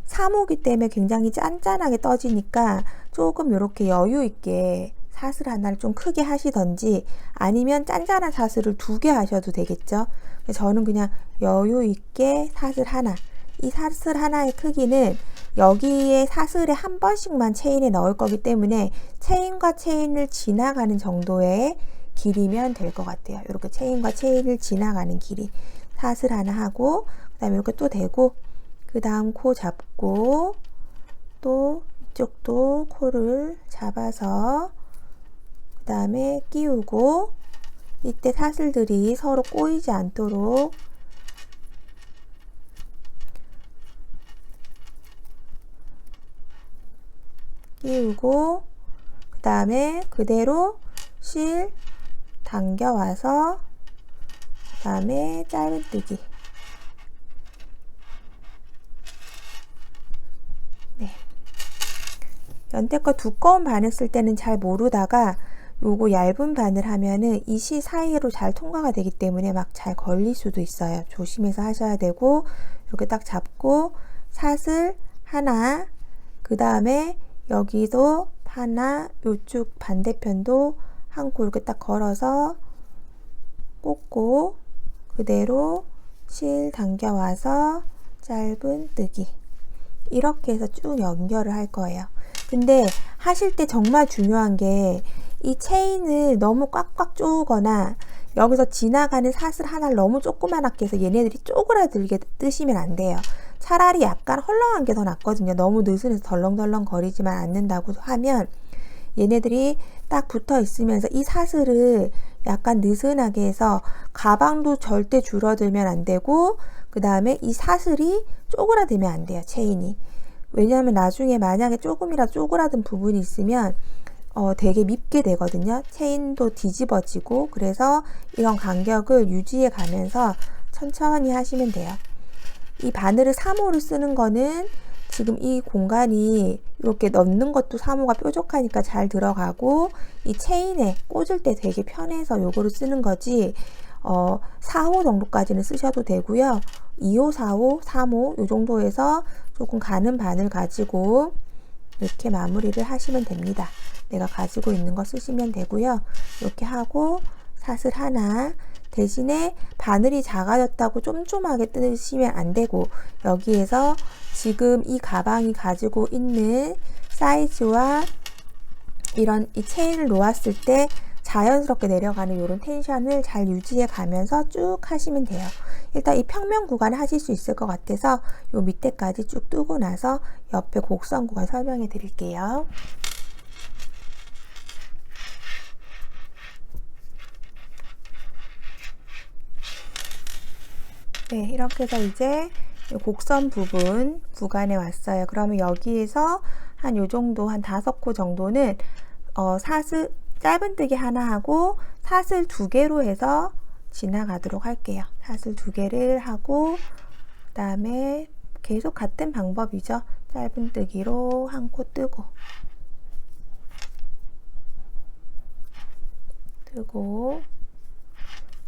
사모기 때문에 굉장히 짠짠하게 떠지니까 조금 이렇게 여유 있게 사슬 하나를 좀 크게 하시던지 아니면 짠짠한 사슬을 2개 하셔도 되겠죠. 저는 그냥 여유 있게 사슬 하나, 이 사슬 하나의 크기는 여기에 사슬에 한 번씩만 체인에 넣을 거기 때문에 체인과 체인을 지나가는 정도의 길이면 될 것 같아요. 이렇게 체인과 체인을 지나가는 길이 사슬 하나 하고 그 다음에 이렇게 또 대고 그 다음 코 잡고 또 이쪽도 코를 잡아서 그 다음에 끼우고 이때 사슬들이 서로 꼬이지 않도록 끼우고 그 다음에 그대로 실 당겨와서 그 다음에 짧은뜨기. 네. 연태껏 두꺼운 바늘 쓸 때는 잘 모르다가 요거 얇은 바늘 하면은 이 실 사이로 잘 통과가 되기 때문에 막 잘 걸릴 수도 있어요. 조심해서 하셔야 되고 이렇게 딱 잡고 사슬 하나 그 다음에 여기도 하나 요쪽 반대편도 한 코 이렇게 딱 걸어서 꽂고 그대로 실 당겨와서 짧은 뜨기 이렇게 해서 쭉 연결을 할 거예요. 근데 하실 때 정말 중요한 게 이 체인을 너무 꽉꽉 조거나 여기서 지나가는 사슬 하나를 너무 조그만하게 해서 얘네들이 쪼그라들게 뜨시면 안 돼요. 차라리 약간 헐렁한 게 더 낫거든요. 너무 느슨해서 덜렁덜렁 거리지만 않는다고 하면 얘네들이 딱 붙어 있으면서 이 사슬을 약간 느슨하게 해서 가방도 절대 줄어들면 안 되고 그 다음에 이 사슬이 쪼그라들면 안 돼요. 체인이. 왜냐하면 나중에 만약에 조금이라도 쪼그라든 부분이 있으면 되게 밉게 되거든요. 체인도 뒤집어지고 그래서 이런 간격을 유지해 가면서 천천히 하시면 돼요. 이 바늘을 3호를 쓰는 거는 지금 이 공간이 이렇게 넣는 것도 3호가 뾰족하니까 잘 들어가고 이 체인에 꽂을 때 되게 편해서 요거를 쓰는 거지 4호 정도까지는 쓰셔도 되고요. 2호, 4호, 3호 요 정도에서 조금 가는 바늘 가지고 이렇게 마무리를 하시면 됩니다. 내가 가지고 있는 거 쓰시면 되고요. 이렇게 하고 사슬 하나 대신에 바늘이 작아졌다고 쫌쫌하게 뜨시면 안 되고 여기에서 지금 이 가방이 가지고 있는 사이즈와 이런 이 체인을 놓았을 때 자연스럽게 내려가는 이런 텐션을 잘 유지해 가면서 쭉 하시면 돼요. 일단 이 평면 구간을 하실 수 있을 것 같아서 요 밑에까지 쭉 뜨고 나서 옆에 곡선 구간 설명해 드릴게요. 네, 이렇게 해서 이제 곡선 부분 구간에 왔어요. 그러면 여기에서 한 요 정도 한 5코 정도는 사슬 짧은뜨기 하나 하고 사슬 2개로 해서 지나가도록 할게요. 사슬 2개를 하고 그 다음에 계속 같은 방법이죠. 짧은뜨기로 한 코 뜨고 그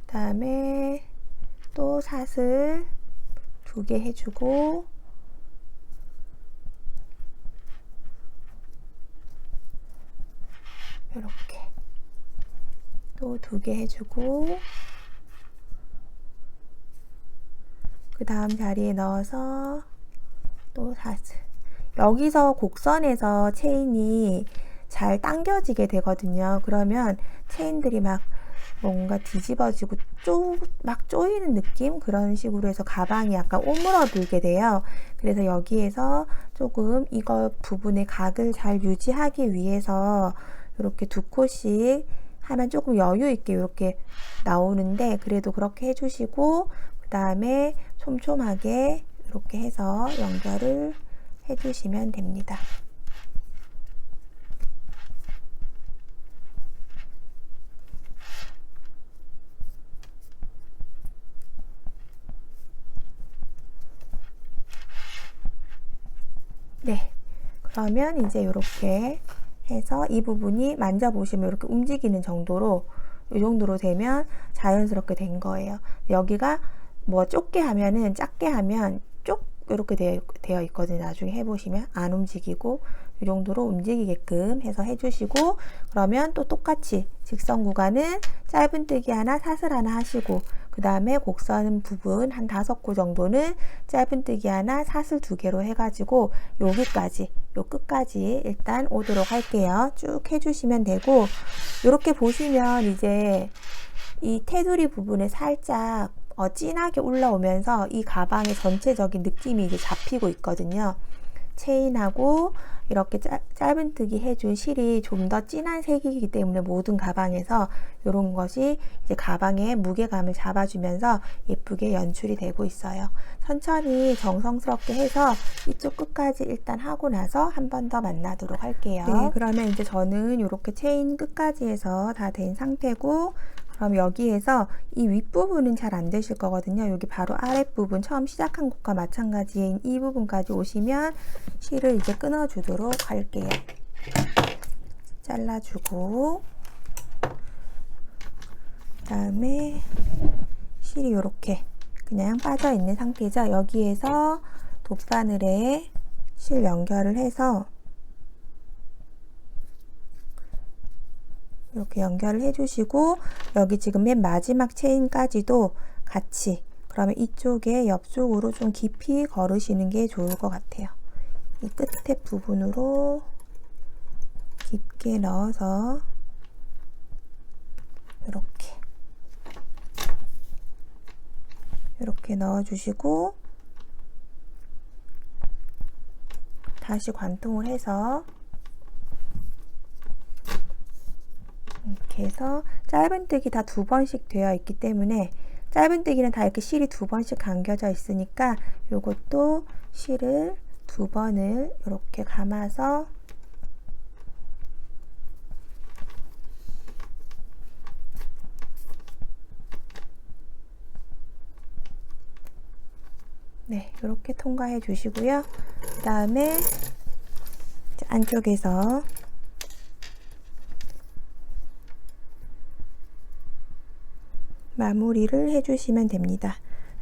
다음에 또 사슬 2개 해주고 이렇게 또 2개 해주고 그 다음 자리에 넣어서 또 사슬. 여기서 곡선에서 체인이 잘 당겨지게 되거든요. 그러면 체인들이 막 뭔가 뒤집어지고 막 조이는 느낌? 그런 식으로 해서 가방이 약간 오므러들게 돼요. 그래서 여기에서 조금 이거 부분의 각을 잘 유지하기 위해서 이렇게 2코씩 하면 조금 여유 있게 이렇게 나오는데 그래도 그렇게 해주시고 그 다음에 촘촘하게 이렇게 해서 연결을 해주시면 됩니다. 네, 그러면 이제 이렇게 해서 이 부분이 만져보시면 이렇게 움직이는 정도로 이 정도로 되면 자연스럽게 된 거예요. 여기가 뭐 좁게 하면은 작게 하면 이렇게 되어 있거든요. 나중에 해보시면 안 움직이고 이 정도로 움직이게끔 해서 해주시고, 그러면 또 똑같이 직선 구간은 짧은뜨기 하나, 사슬 하나 하시고, 그 다음에 곡선 부분 한 5코 정도는 짧은뜨기 하나, 사슬 2개로 해가지고 여기까지, 요 끝까지 일단 오도록 할게요. 쭉 해주시면 되고, 이렇게 보시면 이제 이 테두리 부분에 살짝 진하게 올라오면서 이 가방의 전체적인 느낌이 이제 잡히고 있거든요. 체인하고 이렇게 짧은뜨기 해준 실이 좀 더 진한 색이기 때문에 모든 가방에서 이런 것이 이제 가방의 무게감을 잡아주면서 예쁘게 연출이 되고 있어요. 천천히 정성스럽게 해서 이쪽 끝까지 일단 하고 나서 한 번 더 만나도록 할게요. 네, 그러면 이제 저는 이렇게 체인 끝까지 해서 다 된 상태고, 그럼 여기에서 이 윗부분은 잘 안 되실 거거든요. 여기 바로 아랫부분, 처음 시작한 곳과 마찬가지인 이 부분까지 오시면 실을 이제 끊어 주도록 할게요. 잘라주고, 그 다음에 실이 이렇게 그냥 빠져 있는 상태죠. 여기에서 돗바늘에 실 연결을 해서 이렇게 연결을 해주시고, 여기 지금 맨 마지막 체인까지도 같이, 그러면 이쪽에 옆쪽으로 좀 깊이 걸으시는 게 좋을 것 같아요. 이 끝에 부분으로 깊게 넣어서 이렇게 넣어주시고, 다시 관통을 해서 이렇게 해서 짧은뜨기 다 2번씩 되어 있기 때문에, 짧은뜨기는 다 이렇게 실이 2번씩 감겨져 있으니까 요것도 실을 2번을 이렇게 감아서 네, 이렇게 통과해 주시고요. 그 다음에 안쪽에서 마무리를 해주시면 됩니다.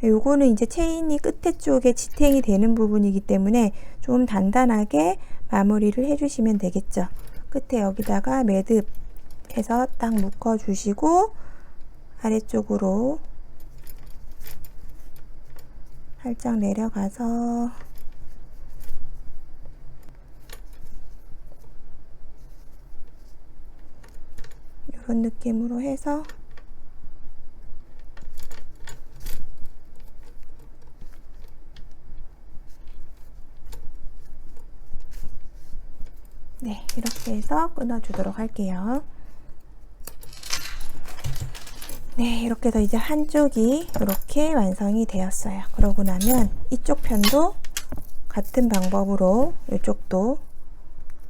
요거는 이제 체인이 끝에 쪽에 지탱이 되는 부분이기 때문에 좀 단단하게 마무리를 해주시면 되겠죠. 끝에 여기다가 매듭해서 딱 묶어 주시고, 아래쪽으로 살짝 내려가서 이런 느낌으로 해서 네, 이렇게 해서 끊어주도록 할게요. 네, 이렇게 해서 이제 한쪽이 이렇게 완성이 되었어요. 그러고 나면 이쪽 편도 같은 방법으로 이쪽도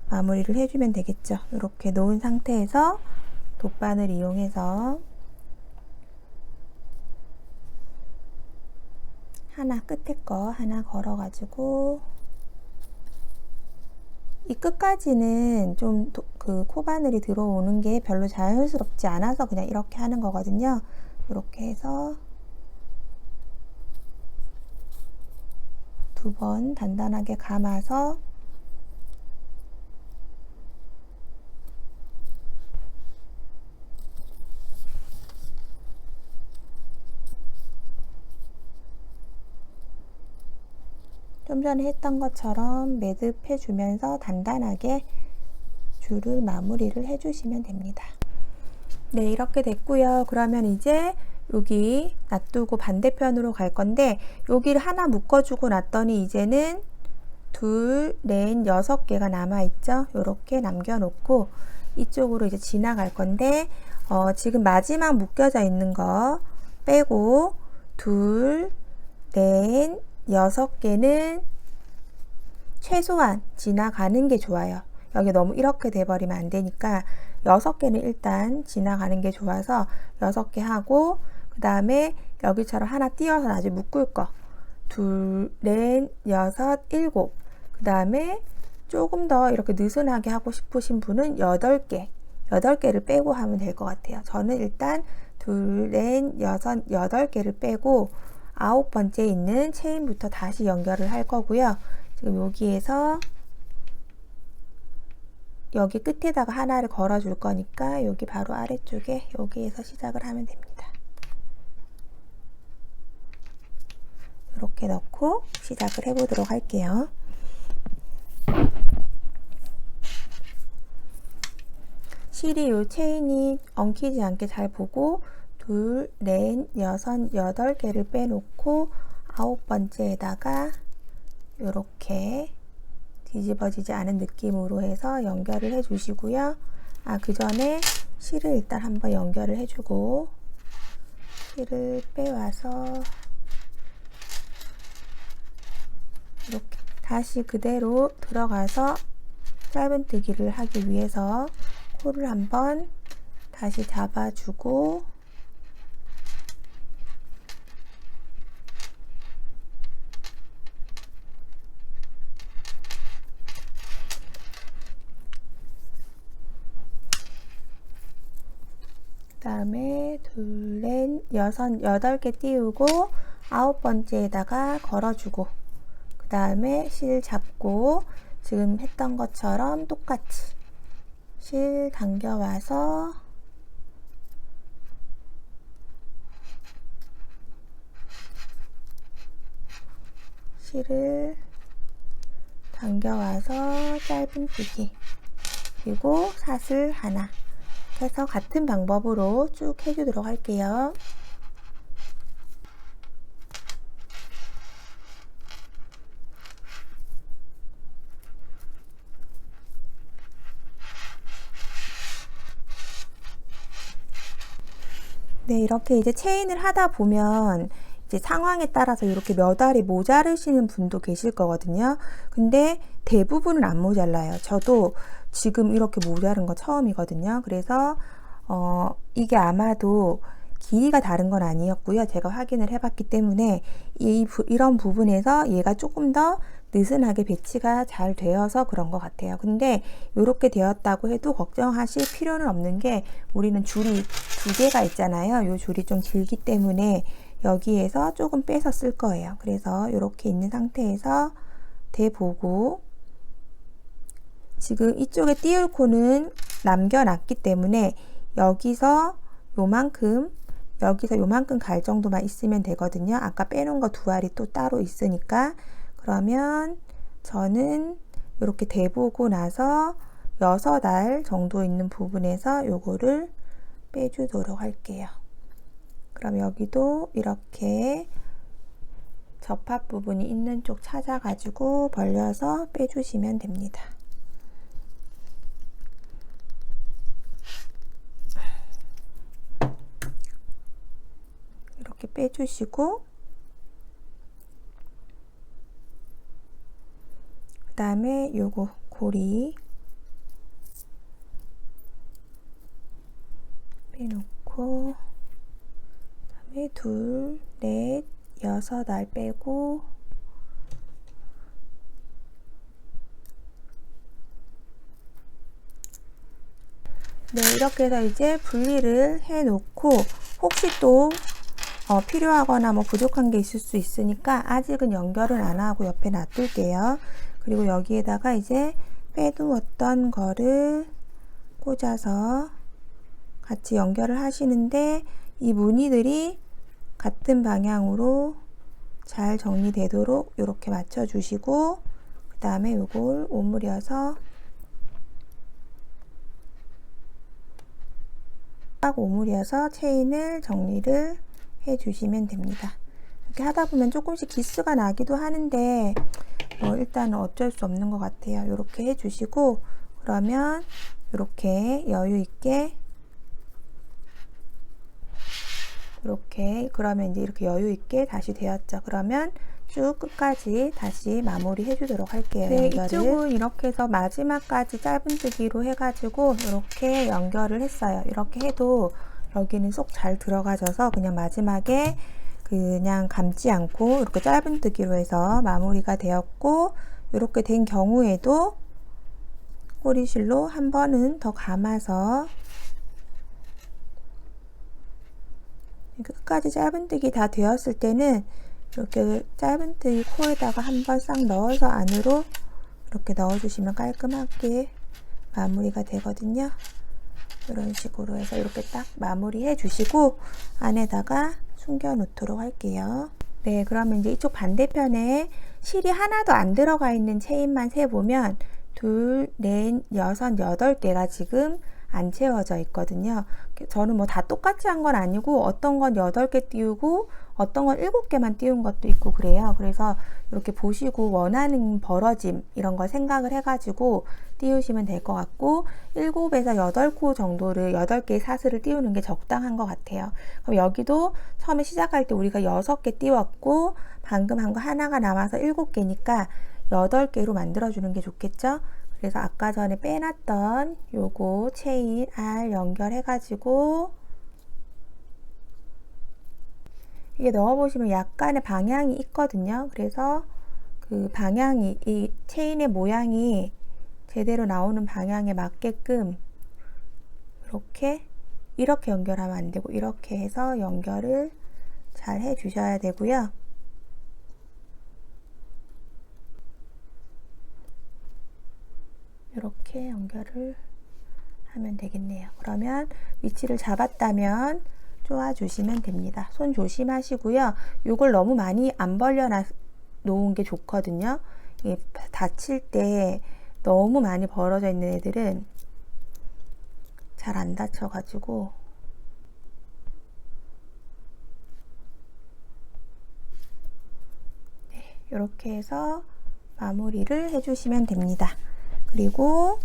마무리를 해주면 되겠죠. 이렇게 놓은 상태에서 돗바늘 이용해서 하나, 끝에 거 하나 걸어가지고, 이 끝까지는 좀 그 코바늘이 들어오는 게 별로 자연스럽지 않아서 그냥 이렇게 하는 거거든요. 이렇게 해서 2번 단단하게 감아서 좀 전에 했던 것처럼 매듭해 주면서 단단하게 줄을 마무리를 해주시면 됩니다. 네, 이렇게 됐고요. 그러면 이제 여기 놔두고 반대편으로 갈 건데, 여기를 하나 묶어주고 놨더니 이제는 2, 4, 6개가 남아있죠. 이렇게 남겨놓고 이쪽으로 이제 지나갈 건데, 지금 마지막 묶여져 있는 거 빼고 2, 4, 6개는 최소한 지나가는 게 좋아요. 여기 너무 이렇게 돼버리면 안 되니까 6개는 일단 지나가는 게 좋아서 6개 하고, 그 다음에 여기처럼 하나 띄워서 나중에 묶을 거 2, 4, 6, 7, 그 다음에 조금 더 이렇게 느슨하게 하고 싶으신 분은 8개를 빼고 하면 될 것 같아요. 저는 일단 2, 4, 6, 8개를 빼고 9번째 있는 체인부터 다시 연결을 할 거고요. 지금 여기에서 여기 끝에다가 하나를 걸어 줄 거니까 여기 바로 아래쪽에 여기에서 시작을 하면 됩니다. 이렇게 넣고 시작을 해 보도록 할게요. 실이 요 체인이 엉키지 않게 잘 보고 둘, 넷, 여섯, 8개를 빼놓고 9번째에다가 이렇게 뒤집어지지 않은 느낌으로 해서 연결을 해 주시고요. 그 전에 실을 일단 한번 연결을 해주고 실을 빼와서 이렇게 다시 그대로 들어가서 짧은뜨기를 하기 위해서 코를 한번 다시 잡아주고 그 다음에 둘, 넷, 여섯, 8개 띄우고 9번째에다가 걸어주고 그 다음에 실 잡고 지금 했던 것처럼 똑같이 실 당겨와서 실을 당겨와서 짧은뜨기 그리고 사슬 하나 해서 같은 방법으로 쭉 해주도록 할게요. 네, 이렇게 이제 체인을 하다 보면 이제 상황에 따라서 이렇게 몇 알이 모자르시는 분도 계실 거거든요. 근데 대부분은 안 모자라요. 저도 지금 이렇게 모자른 거 처음이거든요. 그래서 이게 아마도 길이가 다른 건 아니었고요. 제가 확인을 해봤기 때문에 이런 부분에서 얘가 조금 더 느슨하게 배치가 잘 되어서 그런 것 같아요. 근데 이렇게 되었다고 해도 걱정하실 필요는 없는 게 우리는 줄이 2개가 있잖아요. 이 줄이 좀 길기 때문에 여기에서 조금 빼서 쓸 거예요. 그래서 이렇게 있는 상태에서 대보고 지금 이쪽에 띄울 코는 남겨놨기 때문에 여기서 요만큼 갈 정도만 있으면 되거든요. 아까 빼놓은 거 2알이 또 따로 있으니까. 그러면 저는 이렇게 대보고 나서 6알 정도 있는 부분에서 요거를 빼주도록 할게요. 그럼 여기도 이렇게 접합 부분이 있는 쪽 찾아가지고 벌려서 빼주시면 됩니다. 이렇게 빼주시고 그 다음에 요거 고리 빼놓고 그 다음에 둘, 넷, 6알 빼고 네, 이렇게 해서 이제 분리를 해 놓고 혹시 또 필요하거나 뭐 부족한 게 있을 수 있으니까 아직은 연결은 안 하고 옆에 놔둘게요. 그리고 여기에다가 이제 빼두었던 거를 꽂아서 같이 연결을 하시는데 이 무늬들이 같은 방향으로 잘 정리되도록 이렇게 맞춰 주시고 그 다음에 이걸 오므려서 딱 오므려서 체인을 정리를 해 주시면 됩니다. 이렇게 하다 보면 조금씩 기스가 나기도 하는데 일단은 어쩔 수 없는 것 같아요. 이렇게 해 주시고 그러면 이렇게 여유 있게 그러면 이제 이렇게 여유 있게 다시 되었죠. 그러면 쭉 끝까지 다시 마무리 해주도록 할게요. 네, 이쪽은 이렇게 해서 마지막까지 짧은뜨기로 해가지고 이렇게 연결을 했어요. 이렇게 해도 여기는 쏙 잘 들어가져서 그냥 마지막에 그냥 감지 않고 이렇게 짧은뜨기로 해서 마무리가 되었고 이렇게 된 경우에도 꼬리실로 한 번은 더 감아서 끝까지 짧은뜨기 다 되었을 때는 이렇게 짧은뜨기 코에다가 한번 싹 넣어서 안으로 이렇게 넣어주시면 깔끔하게 마무리가 되거든요. 이런 식으로 해서 이렇게 딱 마무리해 주시고 안에다가 숨겨 놓도록 할게요. 네, 그러면 이제 이쪽 반대편에 실이 하나도 안 들어가 있는 체인만 세보면 둘, 넷, 여섯, 여덟 개가 지금 안 채워져 있거든요. 저는 뭐 다 똑같이 한 건 아니고 어떤 건 8개 띄우고 어떤 건 7개만 띄운 것도 있고 그래요. 그래서 이렇게 보시고 원하는 벌어짐 이런 걸 생각을 해가지고 띄우시면 될 것 같고 7에서 8코 정도를 8개의 사슬을 띄우는 게 적당한 것 같아요. 그럼 여기도 처음에 시작할 때 우리가 6개 띄웠고 방금 한 거 하나가 남아서 7개니까 8개로 만들어주는 게 좋겠죠? 그래서 아까 전에 빼놨던 요거 체인 R 연결해가지고 이게 넣어보시면 약간의 방향이 있거든요. 그래서 그 방향이, 이 체인의 모양이 제대로 나오는 방향에 맞게끔 이렇게 연결하면 안 되고 이렇게 해서 연결을 잘 해 주셔야 되고요. 이렇게 연결을 하면 되겠네요. 그러면 위치를 잡았다면 쪼아 주시면 됩니다. 손 조심하시고요. 이걸 너무 많이 안 벌려 놓은 게 좋거든요. 이게 다칠 때 너무 많이 벌어져 있는 애들은 잘 안 다쳐 가지고 네, 이렇게 해서 마무리를 해 주시면 됩니다. 그리고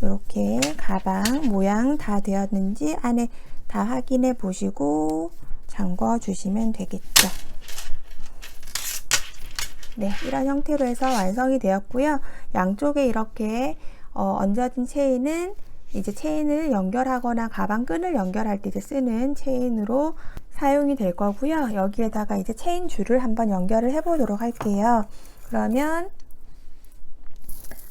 이렇게 가방 모양 다 되었는지 안에 다 확인해 보시고 잠궈 주시면 되겠죠. 네, 이런 형태로 해서 완성이 되었고요. 양쪽에 이렇게 얹어진 체인은 이제 체인을 연결하거나 가방 끈을 연결할 때 이제 쓰는 체인으로 사용이 될 거고요. 여기에다가 이제 체인 줄을 한번 연결을 해 보도록 할게요. 그러면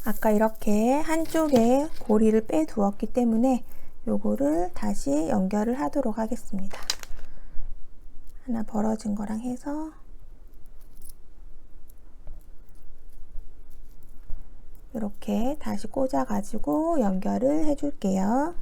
아까 이렇게 한쪽에 고리를 빼 두었기 때문에 요거를 다시 연결을 하도록 하겠습니다. 하나 벌어진 거랑 해서 이렇게 다시 꽂아 가지고 연결을 해 줄게요.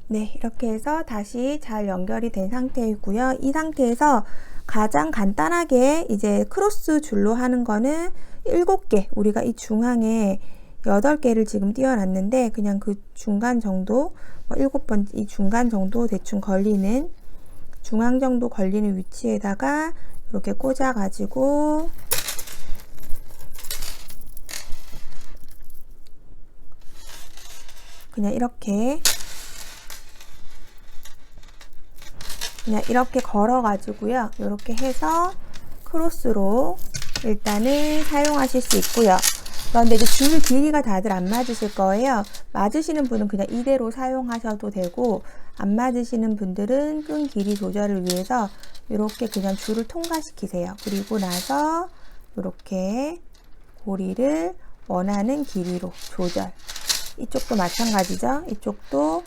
네, 이렇게 해서 다시 잘 연결이 된 상태이고요. 이 상태에서 가장 간단하게 이제 크로스 줄로 하는 거는 7개, 우리가 이 중앙에 8개를 지금 띄워놨는데 그냥 그 중간 정도, 7번 이 중간 정도 대충 걸리는 중앙 정도 걸리는 위치에다가 이렇게 꽂아 가지고 그냥 이렇게 걸어 가지고요. 이렇게 해서 크로스로 일단은 사용하실 수 있고요. 그런데 이제 줄 길이가 다들 안 맞으실 거예요. 맞으시는 분은 그냥 이대로 사용하셔도 되고 안 맞으시는 분들은 끈 길이 조절을 위해서 이렇게 그냥 줄을 통과시키세요. 그리고 나서 이렇게 고리를 원하는 길이로 조절. 이쪽도 마찬가지죠. 이쪽도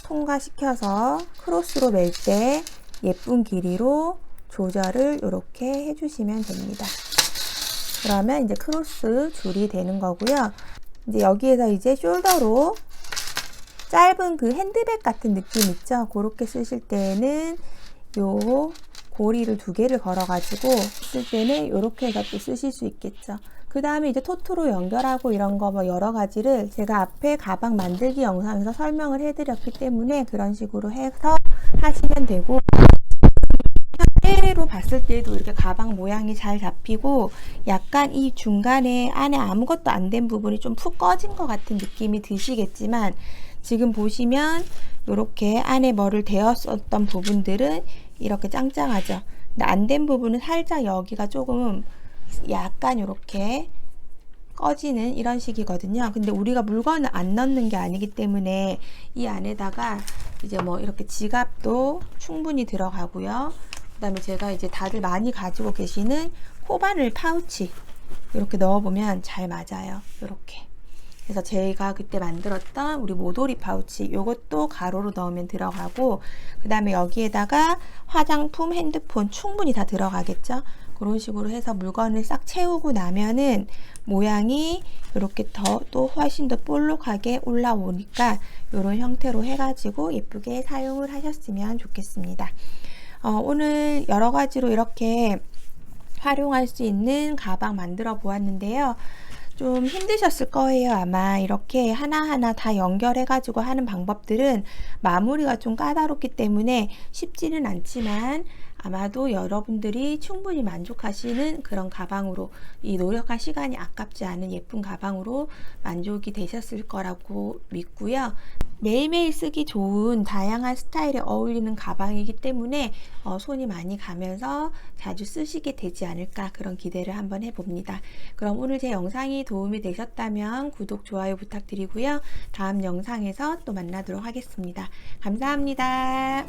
통과시켜서 크로스로 멜 때 예쁜 길이로 조절을 이렇게 해주시면 됩니다. 그러면 이제 크로스 줄이 되는 거고요. 이제 여기에서 이제 숄더로 짧은 그 핸드백 같은 느낌 있죠? 그렇게 쓰실 때는 요 고리를 2개를 걸어 가지고 쓸 때는 이렇게 해서 또 쓰실 수 있겠죠. 그 다음에 이제 토트로 연결하고 이런 거 뭐 여러 가지를 제가 앞에 가방 만들기 영상에서 설명을 해드렸기 때문에 그런 식으로 해서 하시면 되고, 현재로 봤을 때도 이렇게 가방 모양이 잘 잡히고 약간 이 중간에 안에 아무것도 안 된 부분이 좀 푹 꺼진 것 같은 느낌이 드시겠지만 지금 보시면 이렇게 안에 뭐를 대었었던 부분들은 이렇게 짱짱하죠. 근데 안 된 부분은 살짝 여기가 조금 약간 이렇게 꺼지는 이런 식이거든요. 근데 우리가 물건을 안 넣는 게 아니기 때문에 이 안에다가 이제 뭐 이렇게 지갑도 충분히 들어가고요. 그 다음에 제가 이제 다들 많이 가지고 계시는 코바늘 파우치 이렇게 넣어보면 잘 맞아요. 이렇게 그래서 제가 그때 만들었던 우리 모도리 파우치 요것도 가로로 넣으면 들어가고, 그 다음에 여기에다가 화장품, 핸드폰 충분히 다 들어가겠죠. 그런 식으로 해서 물건을 싹 채우고 나면은 모양이 이렇게 또 훨씬 더 볼록하게 올라오니까 이런 형태로 해가지고 예쁘게 사용을 하셨으면 좋겠습니다. 오늘 여러 가지로 이렇게 활용할 수 있는 가방 만들어 보았는데요. 좀 힘드셨을 거예요. 아마 이렇게 하나하나 다 연결해 가지고 하는 방법들은 마무리가 좀 까다롭기 때문에 쉽지는 않지만, 아마도 여러분들이 충분히 만족하시는 그런 가방으로, 이 노력한 시간이 아깝지 않은 예쁜 가방으로 만족이 되셨을 거라고 믿고요. 매일매일 쓰기 좋은 다양한 스타일에 어울리는 가방이기 때문에 손이 많이 가면서 자주 쓰시게 되지 않을까, 그런 기대를 한번 해봅니다. 그럼 오늘 제 영상이 도움이 되셨다면 구독, 좋아요 부탁드리고요. 다음 영상에서 또 만나도록 하겠습니다. 감사합니다.